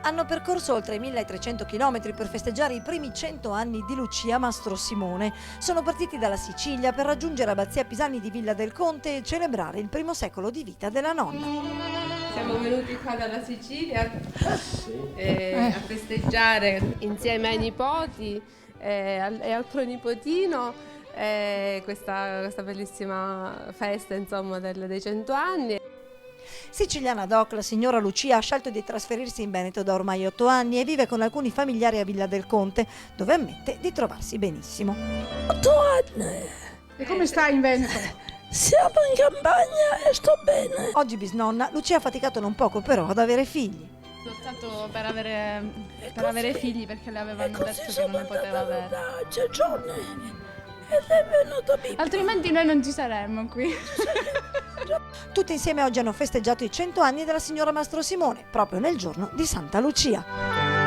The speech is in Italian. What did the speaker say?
Hanno percorso oltre 1300 km per festeggiare i primi 100 anni di Lucia Mastro Simone. Sono partiti dalla Sicilia per raggiungere Abbazia Pisani di Villa del Conte e celebrare il primo secolo di vita della nonna. Siamo venuti qua dalla Sicilia a festeggiare insieme ai nipoti e al pronipotino questa bellissima festa, insomma, dei 100 anni. Siciliana doc, la signora Lucia ha scelto di trasferirsi in Veneto da ormai 8 anni e vive con alcuni familiari a Villa del Conte, dove ammette di trovarsi benissimo. 8 anni! E come stai in Veneto? Siamo in campagna e sto bene. Oggi bisnonna, Lucia ha faticato non poco però ad avere figli. Ho lottato per avere figli perché le avevano detto che non ne poteva avere. Da 10 giorni ed è venuto bimbo. Altrimenti noi non ci saremmo qui. Tutti insieme oggi hanno festeggiato i 100 anni della signora Mastro Simone, proprio nel giorno di Santa Lucia.